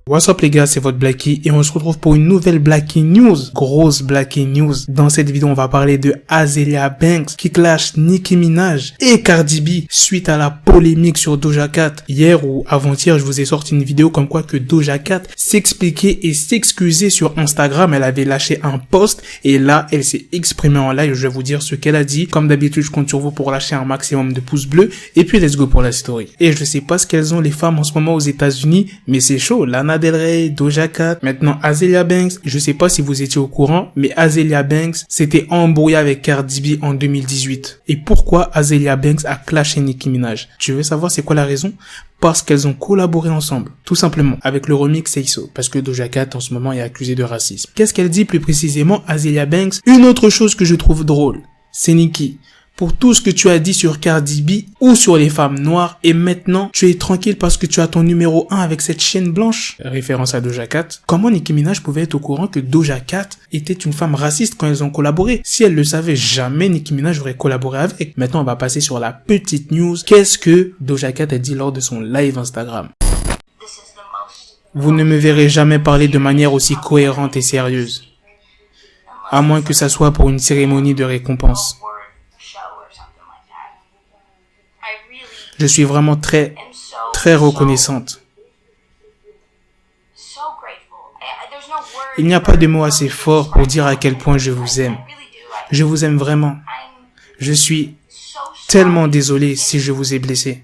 What's up les gars, c'est votre Blackie et on se retrouve pour une nouvelle Blackie News. Grosse Blackie News. Dans cette vidéo, on va parler de Azealia Banks qui clash Nicki Minaj et Cardi B suite à la polémique sur Doja Cat. Hier ou avant-hier, je vous ai sorti une vidéo comme quoi que Doja Cat s'expliquait et s'excusait sur Instagram. Elle avait lâché un post et là, elle s'est exprimée en live. Je vais vous dire ce qu'elle a dit. Comme d'habitude, je compte sur vous pour lâcher un maximum de pouces bleus et puis let's go pour la story. Et je sais pas ce qu'elles ont les femmes en ce moment aux États-Unis, mais c'est chaud. Lana Del Rey, Doja Cat, maintenant Azealia Banks. Je sais pas si vous étiez au courant, mais Azealia Banks s'était embrouillée avec Cardi B en 2018. Et pourquoi Azealia Banks a clashé Nicki Minaj? Tu veux savoir c'est quoi la raison? Parce qu'elles ont collaboré ensemble, tout simplement, avec le remix Say So, parce que Doja Cat en ce moment est accusée de racisme. Qu'est-ce qu'elle dit plus précisément, Azealia Banks? Une autre chose que je trouve drôle, c'est Nicki. Pour tout ce que tu as dit sur Cardi B ou sur les femmes noires, et maintenant tu es tranquille parce que tu as ton numéro 1 avec cette chaîne blanche, référence à Doja Cat. Comment Nicki Minaj pouvait être au courant que Doja Cat était une femme raciste quand elles ont collaboré? Si elle le savait, jamais Nicki Minaj aurait collaboré avec. Maintenant on va passer sur la petite news. Qu'est-ce que Doja Cat a dit lors de son live Instagram? Vous ne me verrez jamais parler de manière aussi cohérente et sérieuse, à moins que ça soit pour une cérémonie de récompense. Je suis vraiment très reconnaissante. Il n'y a pas de mots assez forts pour dire à quel point je vous aime. Je vous aime vraiment. Je suis tellement désolé si je vous ai blessé.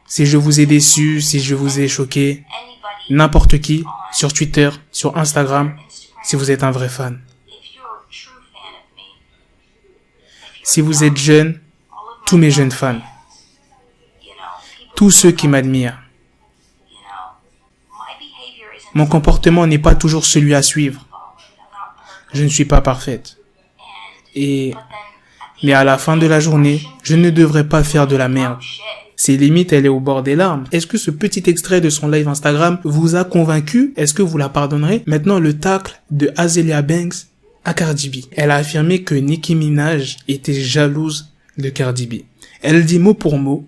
Si je vous ai déçu, si je vous ai choqué. N'importe qui, sur Twitter, sur Instagram, si vous êtes un vrai fan. Si vous êtes jeune, tous mes jeunes fans, tous ceux qui m'admirent. Mon comportement n'est pas toujours celui à suivre. Je ne suis pas parfaite. Mais à la fin de la journée, je ne devrais pas faire de la merde. C'est limite, elle est au bord des larmes. Est-ce que ce petit extrait de son live Instagram vous a convaincu? Est-ce que vous la pardonnerez? Maintenant, le tacle de Azealia Banks à Cardi B. Elle a affirmé que Nicki Minaj était jalouse de Cardi B. Elle dit mot pour mot,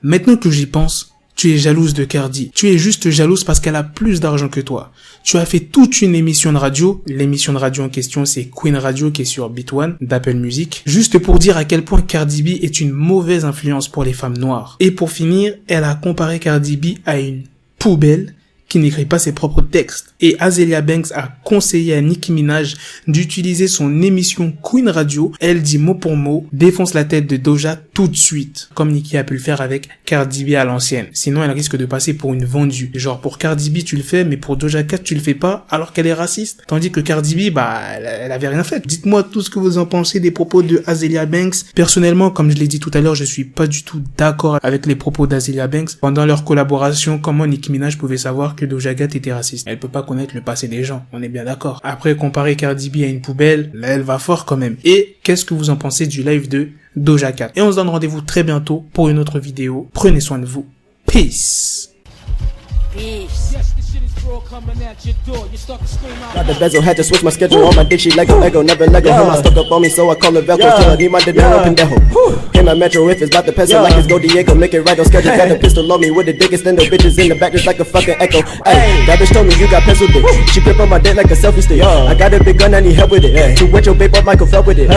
maintenant que j'y pense, tu es jalouse de Cardi. Tu es juste jalouse parce qu'elle a plus d'argent que toi. Tu as fait toute une émission de radio. L'émission de radio en question, c'est Queen Radio qui est sur Beat One d'Apple Music. Juste pour dire à quel point Cardi B est une mauvaise influence pour les femmes noires. Et pour finir, elle a comparé Cardi B à une poubelle qui n'écrit pas ses propres textes. Et Azealia Banks a conseillé à Nicki Minaj d'utiliser son émission Queen Radio. Elle dit mot pour mot, défonce la tête de Doja tout de suite, comme Nicki a pu le faire avec Cardi B à l'ancienne. Sinon, elle risque de passer pour une vendue. Genre, pour Cardi B, tu le fais, mais pour Doja Cat, tu le fais pas, alors qu'elle est raciste. Tandis que Cardi B, elle avait rien fait. Dites-moi tout ce que vous en pensez des propos de Azealia Banks. Personnellement, comme je l'ai dit tout à l'heure, je suis pas du tout d'accord avec les propos d'Azealia Banks. Pendant leur collaboration, comment Nicki Minaj pouvait savoir que Doja Cat était raciste? Elle peut pas connaître le passé des gens, on est bien d'accord. Après, comparer Cardi B à une poubelle, là elle va fort quand même. Et qu'est-ce que vous en pensez du live de Doja Cat? Et on se donne rendez-vous très bientôt pour une autre vidéo. Prenez soin de vous. Peace. Got the bezel, had to switch my schedule. On my dick, she like a Lego, never Lego. Him, I stuck up on me, so I call her Velcro. Tell her, need my dinero, pendejo. Hit my metro if it's about the peso, like it's Go Diego. Make it right on schedule. Got the pistol on me with the dick, extend the bitches in the back just like a fucking echo. Ay, that bitch told me you got pencil dick. She grip on my dick like a selfie stick. I got a big gun, I need help with it. To wet your babe up, Michael fell with it.